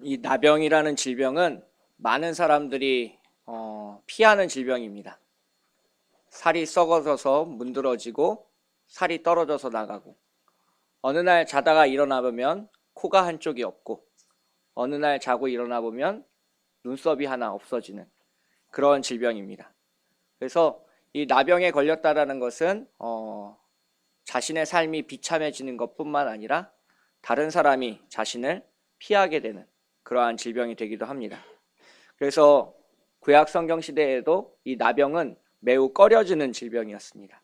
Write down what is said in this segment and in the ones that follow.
이 나병이라는 질병은 많은 사람들이 피하는 질병입니다. 살이 썩어져서 문드러지고 살이 떨어져서 나가고, 어느 날 자다가 일어나 보면 코가 한쪽이 없고, 어느 날 자고 일어나 보면 눈썹이 하나 없어지는 그런 질병입니다. 그래서 이 나병에 걸렸다라는 것은 자신의 삶이 비참해지는 것뿐만 아니라 다른 사람이 자신을 피하게 되는 그러한 질병이 되기도 합니다. 그래서 구약 성경 시대에도 이 나병은 매우 꺼려지는 질병이었습니다.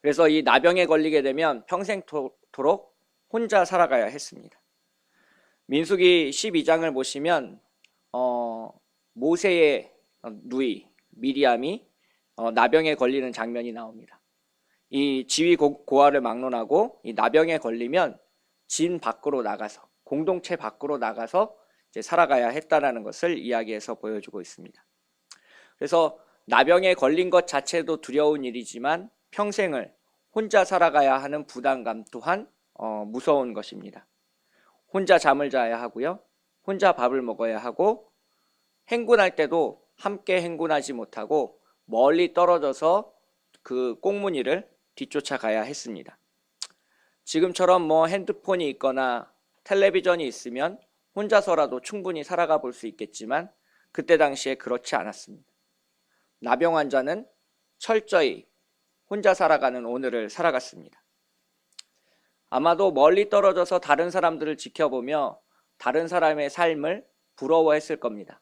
그래서 이 나병에 걸리게 되면 평생토록 혼자 살아가야 했습니다. 민수기 12장을 보시면 모세의 누이 미리암이 나병에 걸리는 장면이 나옵니다. 이 지위 고하를 막론하고 이 나병에 걸리면 진 밖으로 나가서, 공동체 밖으로 나가서 이제 살아가야 했다라는 것을 이야기해서 보여주고 있습니다. 그래서 나병에 걸린 것 자체도 두려운 일이지만 평생을 혼자 살아가야 하는 부담감 또한 무서운 것입니다. 혼자 잠을 자야 하고요, 혼자 밥을 먹어야 하고, 행군할 때도 함께 행군하지 못하고 멀리 떨어져서 그 꽁무니를 뒤쫓아가야 했습니다. 지금처럼 뭐 핸드폰이 있거나 텔레비전이 있으면 혼자서라도 충분히 살아가 볼 수 있겠지만 그때 당시에 그렇지 않았습니다. 나병 환자는 철저히 혼자 살아가는 오늘을 살아갔습니다. 아마도 멀리 떨어져서 다른 사람들을 지켜보며 다른 사람의 삶을 부러워했을 겁니다.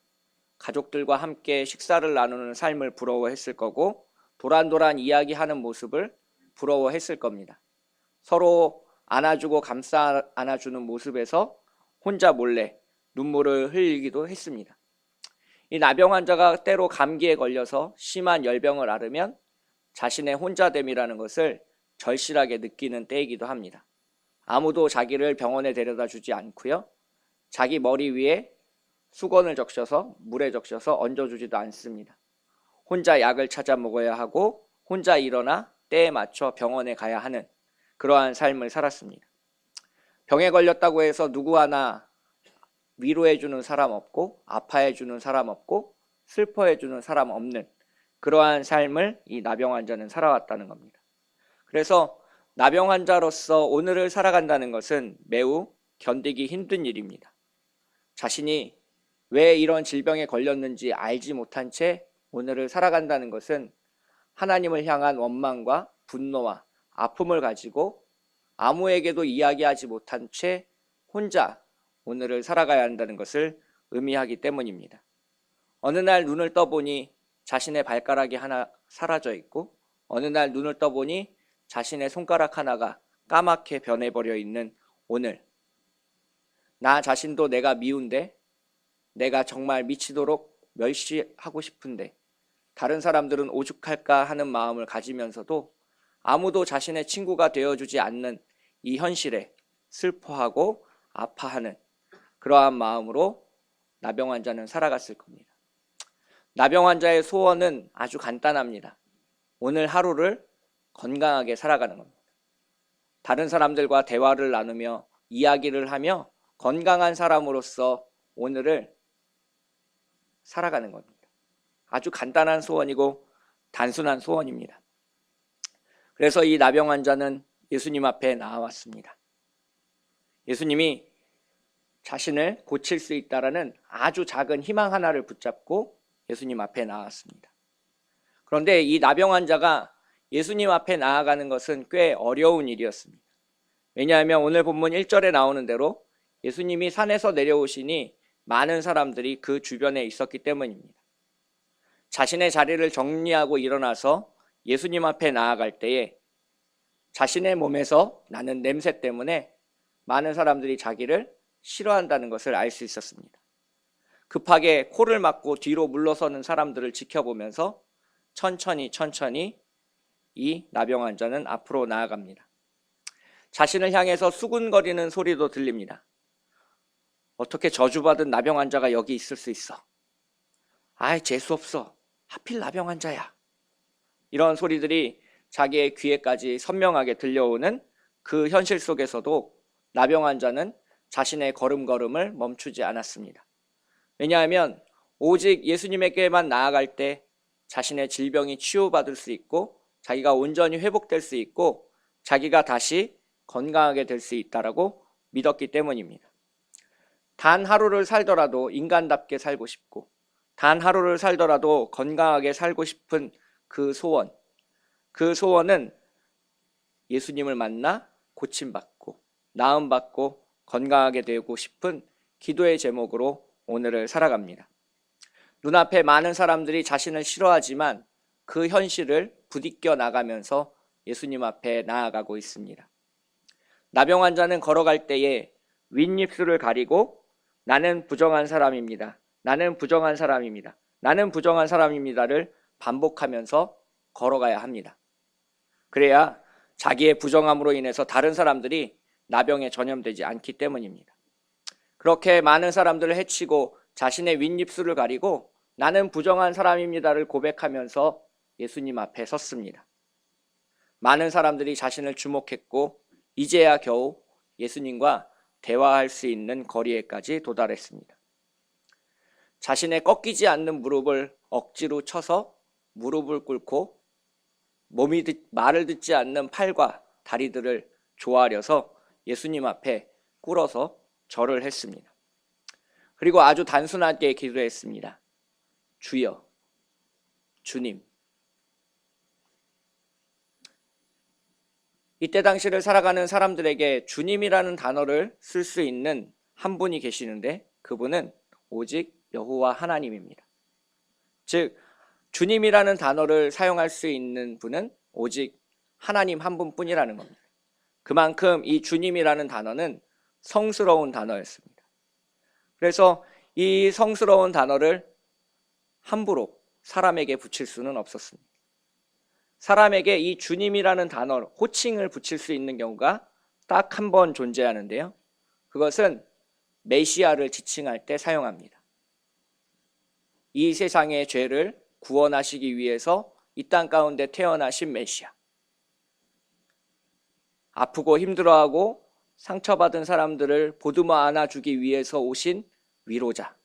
가족들과 함께 식사를 나누는 삶을 부러워했을 거고, 도란도란 이야기하는 모습을 부러워했을 겁니다. 서로 안아주고 감싸 안아주는 모습에서 혼자 몰래 눈물을 흘리기도 했습니다. 이 나병 환자가 때로 감기에 걸려서 심한 열병을 앓으면 자신의 혼자됨이라는 것을 절실하게 느끼는 때이기도 합니다. 아무도 자기를 병원에 데려다 주지 않고요, 자기 머리 위에 수건을 적셔서 물에 적셔서 얹어주지도 않습니다. 혼자 약을 찾아 먹어야 하고 혼자 일어나 때에 맞춰 병원에 가야 하는 그러한 삶을 살았습니다. 병에 걸렸다고 해서 누구 하나 위로해주는 사람 없고, 아파해주는 사람 없고, 슬퍼해주는 사람 없는 그러한 삶을 이 나병 환자는 살아왔다는 겁니다. 그래서 나병 환자로서 오늘을 살아간다는 것은 매우 견디기 힘든 일입니다. 자신이 왜 이런 질병에 걸렸는지 알지 못한 채 오늘을 살아간다는 것은 하나님을 향한 원망과 분노와 아픔을 가지고 아무에게도 이야기하지 못한 채 혼자 오늘을 살아가야 한다는 것을 의미하기 때문입니다. 어느 날 눈을 떠보니 자신의 발가락이 하나 사라져 있고, 어느 날 눈을 떠보니 자신의 손가락 하나가 까맣게 변해버려 있는 오늘, 나 자신도 내가 미운데, 내가 정말 미치도록 멸시하고 싶은데 다른 사람들은 오죽할까 하는 마음을 가지면서도 아무도 자신의 친구가 되어주지 않는 이 현실에 슬퍼하고 아파하는 그러한 마음으로 나병 환자는 살아갔을 겁니다. 나병 환자의 소원은 아주 간단합니다. 오늘 하루를 건강하게 살아가는 겁니다. 다른 사람들과 대화를 나누며 이야기를 하며 건강한 사람으로서 오늘을 살아가는 겁니다. 아주 간단한 소원이고 단순한 소원입니다. 그래서 이 나병 환자는 예수님 앞에 나왔습니다. 예수님이 자신을 고칠 수 있다라는 아주 작은 희망 하나를 붙잡고 예수님 앞에 나왔습니다. 그런데 이 나병 환자가 예수님 앞에 나아가는 것은 꽤 어려운 일이었습니다. 왜냐하면 오늘 본문 1절에 나오는 대로 예수님이 산에서 내려오시니 많은 사람들이 그 주변에 있었기 때문입니다. 자신의 자리를 정리하고 일어나서 예수님 앞에 나아갈 때에 자신의 몸에서 나는 냄새 때문에 많은 사람들이 자기를 싫어한다는 것을 알 수 있었습니다. 급하게 코를 막고 뒤로 물러서는 사람들을 지켜보면서 천천히 이 나병 환자는 앞으로 나아갑니다. 자신을 향해서 수군거리는 소리도 들립니다. 어떻게 저주받은 나병 환자가 여기 있을 수 있어? 아이, 재수없어. 하필 나병 환자야. 이런 소리들이 자기의 귀에까지 선명하게 들려오는 그 현실 속에서도 나병 환자는 자신의 걸음걸음을 멈추지 않았습니다. 왜냐하면 오직 예수님에게만 나아갈 때 자신의 질병이 치유받을 수 있고 자기가 온전히 회복될 수 있고 자기가 다시 건강하게 될 수 있다라고 믿었기 때문입니다. 단 하루를 살더라도 인간답게 살고 싶고 단 하루를 살더라도 건강하게 살고 싶은 그 소원은 예수님을 만나 고침받고 나음받고 건강하게 되고 싶은 기도의 제목으로 오늘을 살아갑니다. 눈앞에 많은 사람들이 자신을 싫어하지만 그 현실을 부딪혀 나가면서 예수님 앞에 나아가고 있습니다. 나병 환자는 걸어갈 때에 윗입술을 가리고 나는 부정한 사람입니다. 나는 부정한 사람입니다. 나는 부정한 사람입니다를 반복하면서 걸어가야 합니다. 그래야 자기의 부정함으로 인해서 다른 사람들이 나병에 전염되지 않기 때문입니다. 그렇게 많은 사람들을 해치고 자신의 윗입술을 가리고 나는 부정한 사람입니다를 고백하면서 예수님 앞에 섰습니다. 많은 사람들이 자신을 주목했고 이제야 겨우 예수님과 대화할 수 있는 거리에까지 도달했습니다. 자신의 꺾이지 않는 무릎을 억지로 쳐서 무릎을 꿇고 말을 듣지 않는 팔과 다리들을 조아려서 예수님 앞에 꿇어서 절을 했습니다. 그리고 아주 단순하게 기도했습니다. 주여, 주님. 이때 당시를 살아가는 사람들에게 주님이라는 단어를 쓸 수 있는 한 분이 계시는데 그분은 오직 여호와 하나님입니다. 즉 주님이라는 단어를 사용할 수 있는 분은 오직 하나님 한 분뿐이라는 겁니다. 그만큼 이 주님이라는 단어는 성스러운 단어였습니다. 그래서 이 성스러운 단어를 함부로 사람에게 붙일 수는 없었습니다. 사람에게 이 주님이라는 단어, 호칭을 붙일 수 있는 경우가 딱 한 번 존재하는데요. 그것은 메시아를 지칭할 때 사용합니다. 이 세상의 죄를 구원하시기 위해서 이 땅 가운데 태어나신 메시아. 아프고 힘들어하고 상처받은 사람들을 보듬어 안아주기 위해서 오신 위로자.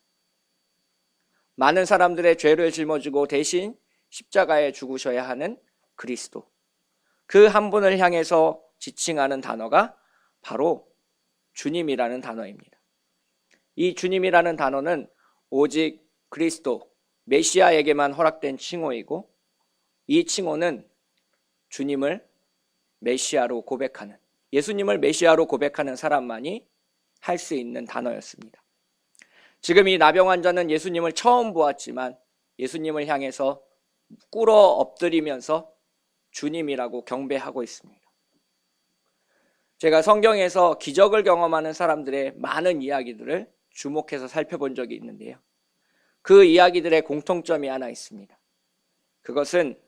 많은 사람들의 죄를 짊어지고 대신 십자가에 죽으셔야 하는 그리스도. 그 한 분을 향해서 지칭하는 단어가 바로 주님이라는 단어입니다. 이 주님이라는 단어는 오직 그리스도, 메시아에게만 허락된 칭호이고 이 칭호는 주님을 메시아로 고백하는, 예수님을 메시아로 고백하는 사람만이 할 수 있는 단어였습니다. 지금 이 나병 환자는 예수님을 처음 보았지만 예수님을 향해서 꿇어 엎드리면서 주님이라고 경배하고 있습니다. 제가 성경에서 기적을 경험하는 사람들의 많은 이야기들을 주목해서 살펴본 적이 있는데요. 그 이야기들의 공통점이 하나 있습니다. 그것은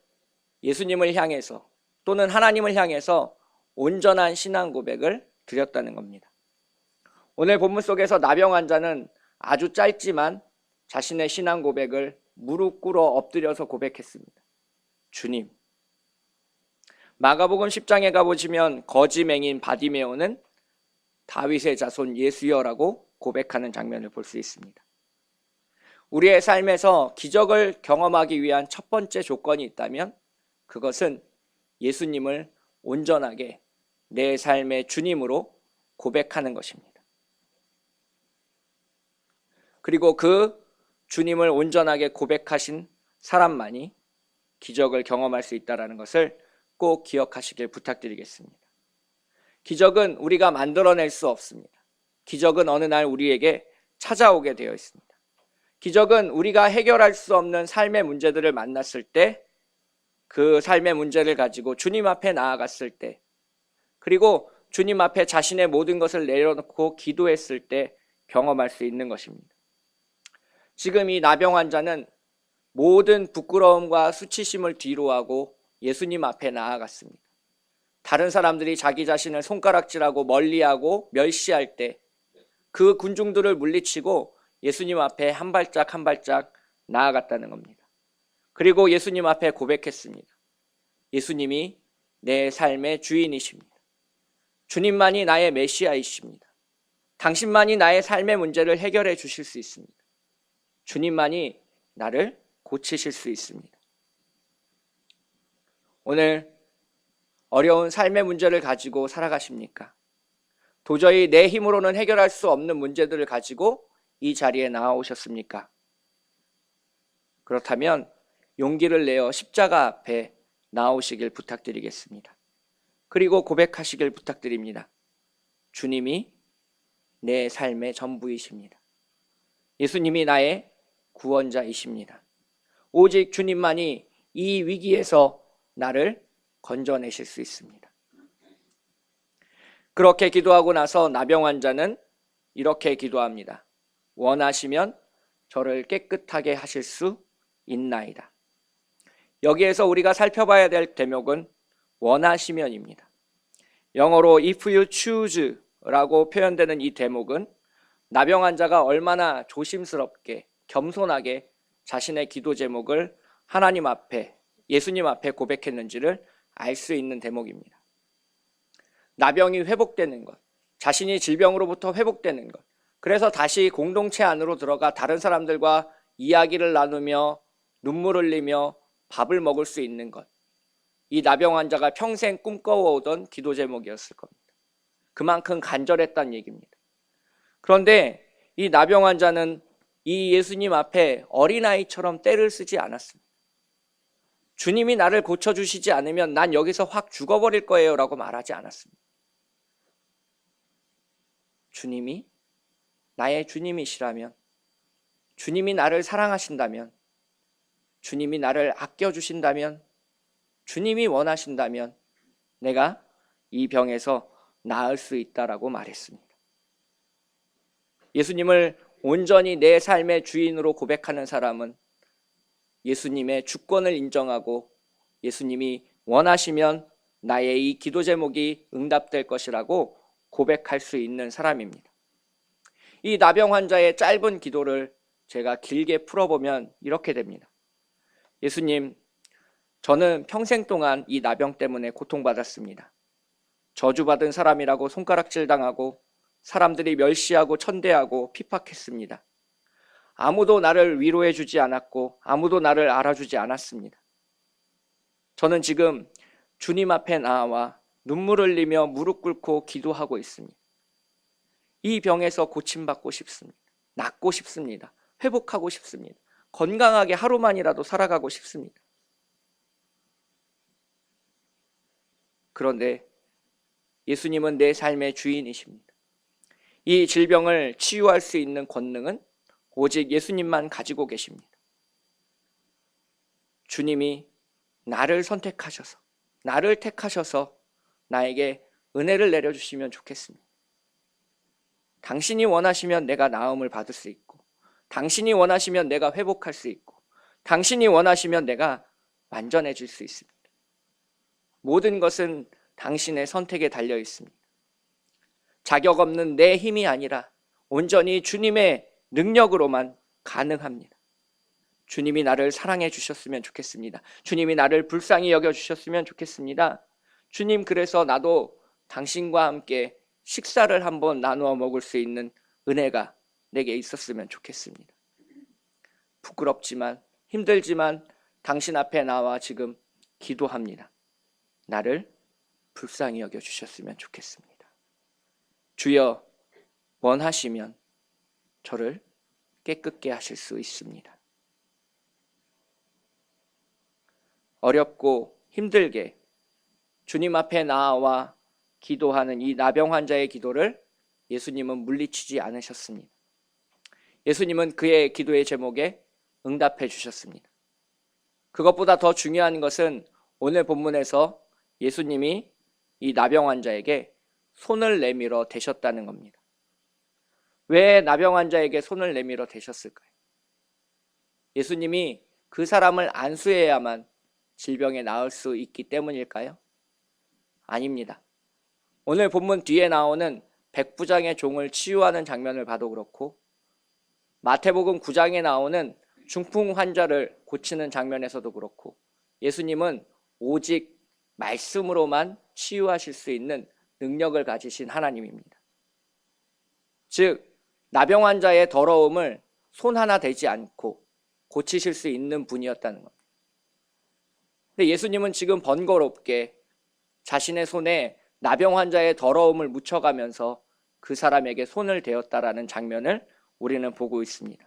예수님을 향해서 또는 하나님을 향해서 온전한 신앙 고백을 드렸다는 겁니다. 오늘 본문 속에서 나병 환자는 아주 짧지만 자신의 신앙 고백을 무릎 꿇어 엎드려서 고백했습니다. 주님. 마가복음 10장에 가보시면 거지 맹인 바디메오는 다윗의 자손 예수여라고 고백하는 장면을 볼 수 있습니다. 우리의 삶에서 기적을 경험하기 위한 첫 번째 조건이 있다면 그것은 예수님을 온전하게 내 삶의 주님으로 고백하는 것입니다. 그리고 그 주님을 온전하게 고백하신 사람만이 기적을 경험할 수 있다는 것을 꼭 기억하시길 부탁드리겠습니다. 기적은 우리가 만들어낼 수 없습니다. 기적은 어느 날 우리에게 찾아오게 되어 있습니다. 기적은 우리가 해결할 수 없는 삶의 문제들을 만났을 때, 그 삶의 문제를 가지고 주님 앞에 나아갔을 때, 그리고 주님 앞에 자신의 모든 것을 내려놓고 기도했을 때 경험할 수 있는 것입니다. 지금 이 나병 환자는 모든 부끄러움과 수치심을 뒤로하고 예수님 앞에 나아갔습니다. 다른 사람들이 자기 자신을 손가락질하고 멀리하고 멸시할 때 그 군중들을 물리치고 예수님 앞에 한 발짝 한 발짝 나아갔다는 겁니다. 그리고 예수님 앞에 고백했습니다. 예수님이 내 삶의 주인이십니다. 주님만이 나의 메시아이십니다. 당신만이 나의 삶의 문제를 해결해 주실 수 있습니다. 주님만이 나를 고치실 수 있습니다. 오늘 어려운 삶의 문제를 가지고 살아가십니까? 도저히 내 힘으로는 해결할 수 없는 문제들을 가지고 이 자리에 나아오셨습니까? 그렇다면 용기를 내어 십자가 앞에 나오시길 부탁드리겠습니다. 그리고 고백하시길 부탁드립니다. 주님이 내 삶의 전부이십니다. 예수님이 나의 구원자이십니다. 오직 주님만이 이 위기에서 나를 건져내실 수 있습니다. 그렇게 기도하고 나서 나병 환자는 이렇게 기도합니다. 원하시면 저를 깨끗하게 하실 수 있나이다. 여기에서 우리가 살펴봐야 될 대목은 원하시면입니다. 영어로 if you choose 라고 표현되는 이 대목은 나병 환자가 얼마나 조심스럽게 겸손하게 자신의 기도 제목을 하나님 앞에, 예수님 앞에 고백했는지를 알 수 있는 대목입니다. 나병이 회복되는 것, 자신이 질병으로부터 회복되는 것, 그래서 다시 공동체 안으로 들어가 다른 사람들과 이야기를 나누며 눈물 흘리며 밥을 먹을 수 있는 것, 이 나병 환자가 평생 꿈꿔오던 기도 제목이었을 겁니다. 그만큼 간절했다는 얘기입니다. 그런데 이 나병 환자는 이 예수님 앞에 어린아이처럼 떼를 쓰지 않았습니다. 주님이 나를 고쳐주시지 않으면 난 여기서 확 죽어버릴 거예요 라고 말하지 않았습니다. 주님이 나의 주님이시라면, 주님이 나를 사랑하신다면, 주님이 나를 아껴주신다면, 주님이 원하신다면 내가 이 병에서 나을 수 있다라고 말했습니다. 예수님을 온전히 내 삶의 주인으로 고백하는 사람은 예수님의 주권을 인정하고 예수님이 원하시면 나의 이 기도 제목이 응답될 것이라고 고백할 수 있는 사람입니다. 이 나병 환자의 짧은 기도를 제가 길게 풀어보면 이렇게 됩니다. 예수님, 저는 평생 동안 이 나병 때문에 고통받았습니다. 저주받은 사람이라고 손가락질 당하고 사람들이 멸시하고 천대하고 핍박했습니다. 아무도 나를 위로해 주지 않았고 아무도 나를 알아주지 않았습니다. 저는 지금 주님 앞에 나와 눈물 흘리며 무릎 꿇고 기도하고 있습니다. 이 병에서 고침받고 싶습니다. 낫고 싶습니다. 회복하고 싶습니다. 건강하게 하루만이라도 살아가고 싶습니다. 그런데 예수님은 내 삶의 주인이십니다. 이 질병을 치유할 수 있는 권능은 오직 예수님만 가지고 계십니다. 주님이 나를 선택하셔서, 나를 택하셔서 나에게 은혜를 내려주시면 좋겠습니다. 당신이 원하시면 내가 나음을 받을 수 있고, 당신이 원하시면 내가 회복할 수 있고, 당신이 원하시면 내가 완전해질 수 있습니다. 모든 것은 당신의 선택에 달려 있습니다. 자격 없는 내 힘이 아니라 온전히 주님의 능력으로만 가능합니다. 주님이 나를 사랑해 주셨으면 좋겠습니다. 주님이 나를 불쌍히 여겨 주셨으면 좋겠습니다. 주님, 그래서 나도 당신과 함께 식사를 한번 나누어 먹을 수 있는 은혜가 내게 있었으면 좋겠습니다. 부끄럽지만 힘들지만 당신 앞에 나와 지금 기도합니다. 나를 불쌍히 여겨 주셨으면 좋겠습니다. 주여, 원하시면 저를 깨끗게 하실 수 있습니다. 어렵고 힘들게 주님 앞에 나와 기도하는 이 나병 환자의 기도를 예수님은 물리치지 않으셨습니다. 예수님은 그의 기도의 제목에 응답해 주셨습니다. 그것보다 더 중요한 것은 오늘 본문에서 예수님이 이 나병 환자에게 손을 내밀어 대셨다는 겁니다. 왜 나병 환자에게 손을 내밀어 대셨을까요? 예수님이 그 사람을 안수해야만 질병에 나을 수 있기 때문일까요? 아닙니다. 오늘 본문 뒤에 나오는 백부장의 종을 치유하는 장면을 봐도 그렇고 마태복음 9장에 나오는 중풍 환자를 고치는 장면에서도 그렇고 예수님은 오직 말씀으로만 치유하실 수 있는 능력을 가지신 하나님입니다. 즉 나병 환자의 더러움을 손 하나 대지 않고 고치실 수 있는 분이었다는 겁니다. 근데 예수님은 지금 번거롭게 자신의 손에 나병 환자의 더러움을 묻혀가면서 그 사람에게 손을 대었다라는 장면을 우리는 보고 있습니다.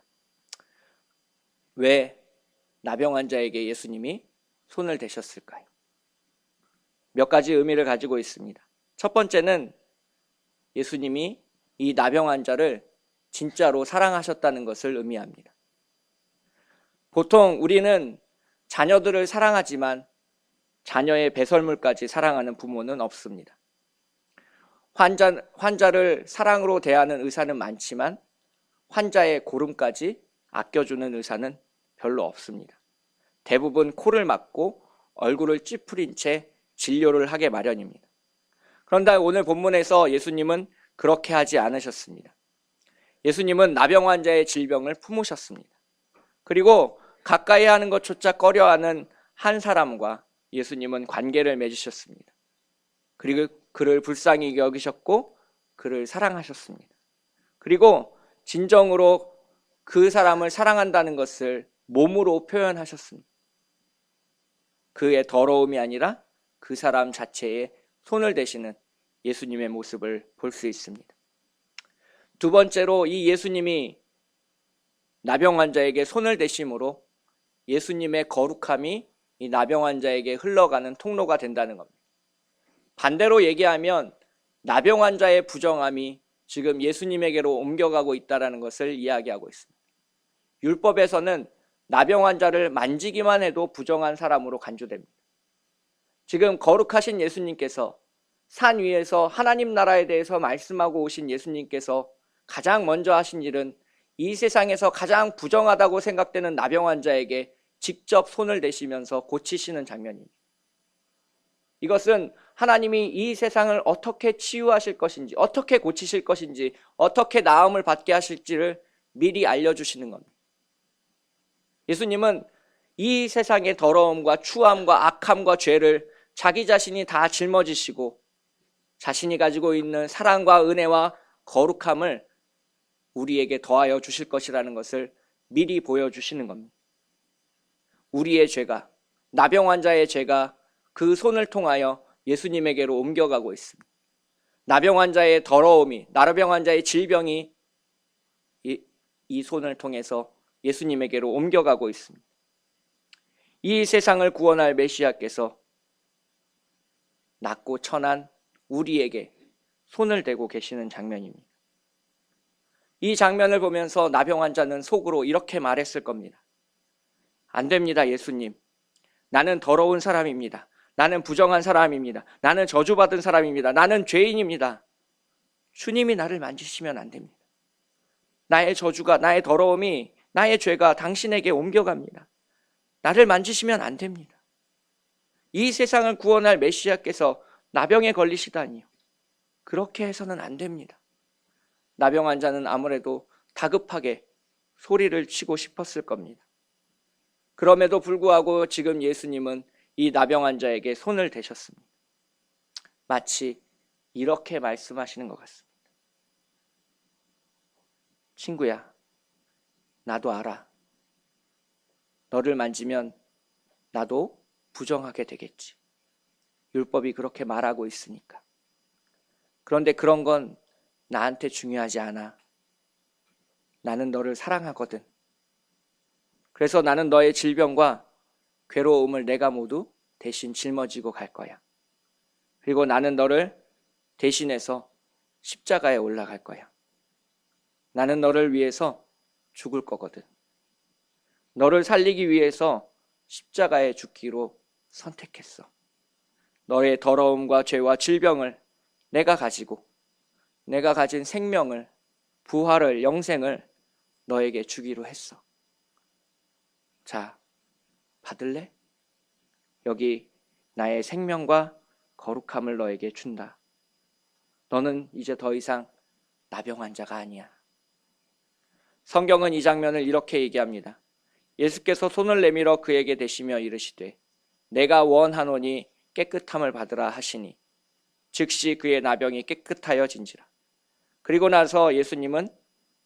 왜 나병 환자에게 예수님이 손을 대셨을까요? 몇 가지 의미를 가지고 있습니다. 첫 번째는 예수님이 이 나병 환자를 진짜로 사랑하셨다는 것을 의미합니다. 보통 우리는 자녀들을 사랑하지만 자녀의 배설물까지 사랑하는 부모는 없습니다. 환자를 사랑으로 대하는 의사는 많지만 환자의 고름까지 아껴주는 의사는 별로 없습니다. 대부분 코를 막고 얼굴을 찌푸린 채 진료를 하게 마련입니다. 그런데 오늘 본문에서 예수님은 그렇게 하지 않으셨습니다. 예수님은 나병 환자의 질병을 품으셨습니다. 그리고 가까이 하는 것조차 꺼려하는 한 사람과 예수님은 관계를 맺으셨습니다. 그리고 그를 불쌍히 여기셨고 그를 사랑하셨습니다. 그리고 진정으로 그 사람을 사랑한다는 것을 몸으로 표현하셨습니다. 그의 더러움이 아니라 그 사람 자체에 손을 대시는 예수님의 모습을 볼 수 있습니다. 두 번째로 이 예수님이 나병 환자에게 손을 대심으로 예수님의 거룩함이 이 나병 환자에게 흘러가는 통로가 된다는 겁니다. 반대로 얘기하면 나병 환자의 부정함이 지금 예수님에게로 옮겨가고 있다는 것을 이야기하고 있습니다. 율법에서는 나병 환자를 만지기만 해도 부정한 사람으로 간주됩니다. 지금 거룩하신 예수님께서 산 위에서 하나님 나라에 대해서 말씀하고 오신 예수님께서 가장 먼저 하신 일은 이 세상에서 가장 부정하다고 생각되는 나병 환자에게 직접 손을 대시면서 고치시는 장면입니다. 이것은 하나님이 이 세상을 어떻게 치유하실 것인지, 어떻게 고치실 것인지, 어떻게 나음을 받게 하실지를 미리 알려주시는 겁니다. 예수님은 이 세상의 더러움과 추함과 악함과 죄를 자기 자신이 다 짊어지시고 자신이 가지고 있는 사랑과 은혜와 거룩함을 우리에게 더하여 주실 것이라는 것을 미리 보여주시는 겁니다. 우리의 죄가, 나병 환자의 죄가 그 손을 통하여 예수님에게로 옮겨가고 있습니다. 나병 환자의 더러움이, 나병 환자의 질병이 이 손을 통해서 예수님에게로 옮겨가고 있습니다. 이 세상을 구원할 메시아께서 낮고 천한 우리에게 손을 대고 계시는 장면입니다. 이 장면을 보면서 나병 환자는 속으로 이렇게 말했을 겁니다. 안 됩니다, 예수님. 나는 더러운 사람입니다. 나는 부정한 사람입니다. 나는 저주받은 사람입니다. 나는 죄인입니다. 주님이 나를 만지시면 안 됩니다. 나의 저주가, 나의 더러움이, 나의 죄가 당신에게 옮겨갑니다. 나를 만지시면 안 됩니다. 이 세상을 구원할 메시아께서 나병에 걸리시다니요. 그렇게 해서는 안 됩니다. 나병 환자는 아무래도 다급하게 소리를 치고 싶었을 겁니다. 그럼에도 불구하고 지금 예수님은 이 나병 환자에게 손을 대셨습니다. 마치 이렇게 말씀하시는 것 같습니다. 친구야, 나도 알아. 너를 만지면 나도 부정하게 되겠지. 율법이 그렇게 말하고 있으니까. 그런데 그런 건 나한테 중요하지 않아. 나는 너를 사랑하거든. 그래서 나는 너의 질병과 괴로움을 내가 모두 대신 짊어지고 갈 거야. 그리고 나는 너를 대신해서 십자가에 올라갈 거야. 나는 너를 위해서 죽을 거거든. 너를 살리기 위해서 십자가에 죽기로 선택했어. 너의 더러움과 죄와 질병을 내가 가지고 내가 가진 생명을, 부활을, 영생을 너에게 주기로 했어. 자, 받을래? 여기 나의 생명과 거룩함을 너에게 준다. 너는 이제 더 이상 나병 환자가 아니야. 성경은 이 장면을 이렇게 얘기합니다. 예수께서 손을 내밀어 그에게 대시며 이르시되 내가 원하노니 깨끗함을 받으라 하시니 즉시 그의 나병이 깨끗하여진지라. 그리고 나서 예수님은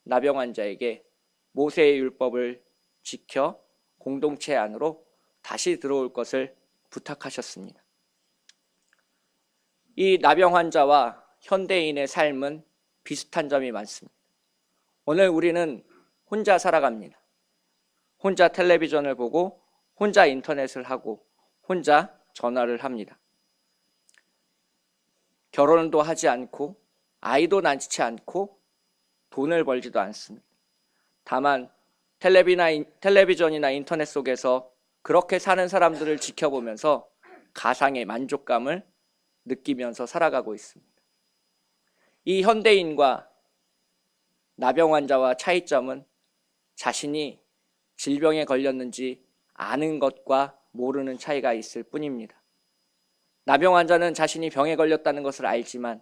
나병 환자에게 모세의 율법을 지켜 공동체 안으로 다시 들어올 것을 부탁하셨습니다. 이 나병 환자와 현대인의 삶은 비슷한 점이 많습니다. 오늘 우리는 혼자 살아갑니다. 혼자 텔레비전을 보고 혼자 인터넷을 하고 혼자 전화를 합니다. 결혼도 하지 않고 아이도 낳지 않고 돈을 벌지도 않습니다. 다만 텔레비전이나 인터넷 속에서 그렇게 사는 사람들을 지켜보면서 가상의 만족감을 느끼면서 살아가고 있습니다. 이 현대인과 나병 환자와 차이점은 자신이 질병에 걸렸는지 아는 것과 모르는 차이가 있을 뿐입니다. 나병 환자는 자신이 병에 걸렸다는 것을 알지만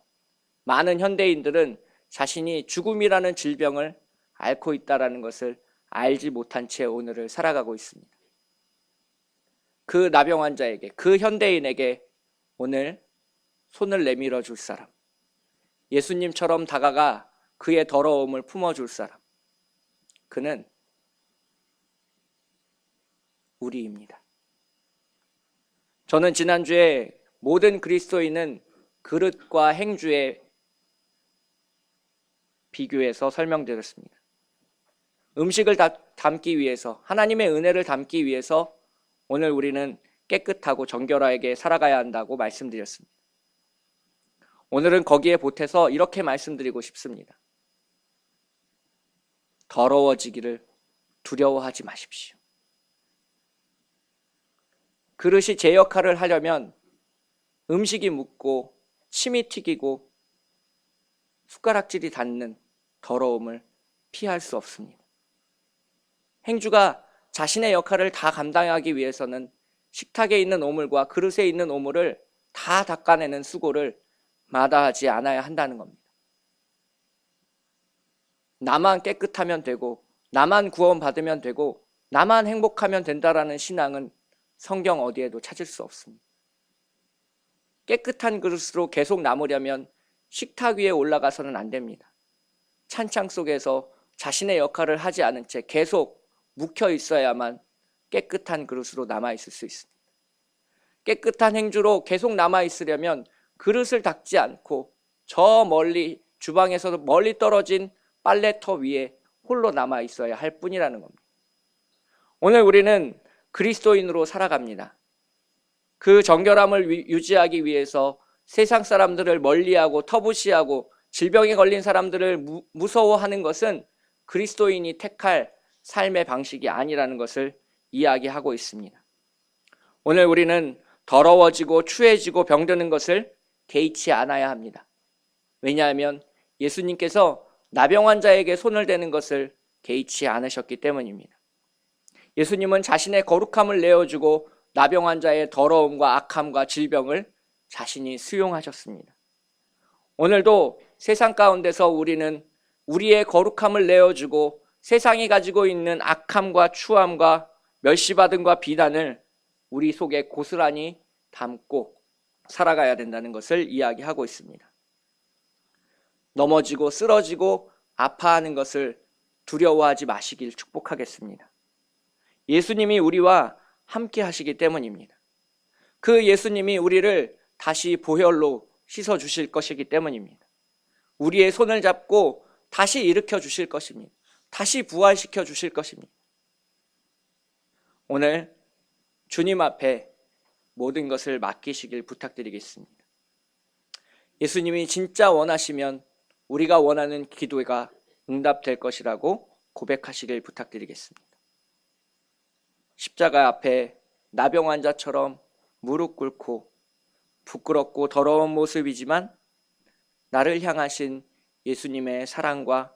많은 현대인들은 자신이 죽음이라는 질병을 앓고 있다는 것을 알지 못한 채 오늘을 살아가고 있습니다. 그 나병 환자에게, 그 현대인에게 오늘 손을 내밀어 줄 사람, 예수님처럼 다가가 그의 더러움을 품어줄 사람, 그는 우리입니다. 저는 지난주에 모든 그리스도인은 그릇과 행주에 비교해서 설명드렸습니다. 음식을 담기 위해서, 하나님의 은혜를 담기 위해서 오늘 우리는 깨끗하고 정결하게 살아가야 한다고 말씀드렸습니다. 오늘은 거기에 보태서 이렇게 말씀드리고 싶습니다. 더러워지기를 두려워하지 마십시오. 그릇이 제 역할을 하려면 음식이 묻고 침이 튀기고 숟가락질이 닿는 더러움을 피할 수 없습니다. 행주가 자신의 역할을 다 감당하기 위해서는 식탁에 있는 오물과 그릇에 있는 오물을 다 닦아내는 수고를 마다하지 않아야 한다는 겁니다. 나만 깨끗하면 되고 나만 구원받으면 되고 나만 행복하면 된다라는 신앙은 성경 어디에도 찾을 수 없습니다. 깨끗한 그릇으로 계속 남으려면 식탁 위에 올라가서는 안 됩니다. 찬창 속에서 자신의 역할을 하지 않은 채 계속 묵혀 있어야만 깨끗한 그릇으로 남아있을 수 있습니다. 깨끗한 행주로 계속 남아있으려면 그릇을 닦지 않고 저 멀리 주방에서도 멀리 떨어진 빨래터 위에 홀로 남아있어야 할 뿐이라는 겁니다. 오늘 우리는 그리스도인으로 살아갑니다. 그 정결함을 유지하기 위해서 세상 사람들을 멀리하고 터부시하고 질병에 걸린 사람들을 무서워하는 것은 그리스도인이 택할 삶의 방식이 아니라는 것을 이야기하고 있습니다. 오늘 우리는 더러워지고 추해지고 병드는 것을 개의치 않아야 합니다. 왜냐하면 예수님께서 나병 환자에게 손을 대는 것을 개의치 않으셨기 때문입니다. 예수님은 자신의 거룩함을 내어주고 나병 환자의 더러움과 악함과 질병을 자신이 수용하셨습니다. 오늘도 세상 가운데서 우리는 우리의 거룩함을 내어주고 세상이 가지고 있는 악함과 추함과 멸시받음과 비난을 우리 속에 고스란히 담고 살아가야 된다는 것을 이야기하고 있습니다. 넘어지고 쓰러지고 아파하는 것을 두려워하지 마시길 축복하겠습니다. 예수님이 우리와 함께 하시기 때문입니다. 그 예수님이 우리를 다시 보혈로 씻어 주실 것이기 때문입니다. 우리의 손을 잡고 다시 일으켜 주실 것입니다. 다시 부활시켜 주실 것입니다. 오늘 주님 앞에 모든 것을 맡기시길 부탁드리겠습니다. 예수님이 진짜 원하시면 우리가 원하는 기도가 응답될 것이라고 고백하시길 부탁드리겠습니다. 십자가 앞에 나병 환자처럼 무릎 꿇고 부끄럽고 더러운 모습이지만 나를 향하신 예수님의 사랑과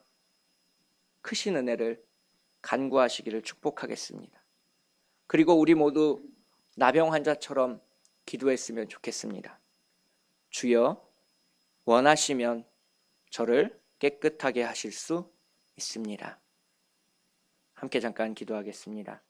크신 은혜를 간구하시기를 축복하겠습니다. 그리고 우리 모두 나병 환자처럼 기도했으면 좋겠습니다. 주여, 원하시면 저를 깨끗하게 하실 수 있습니다. 함께 잠깐 기도하겠습니다.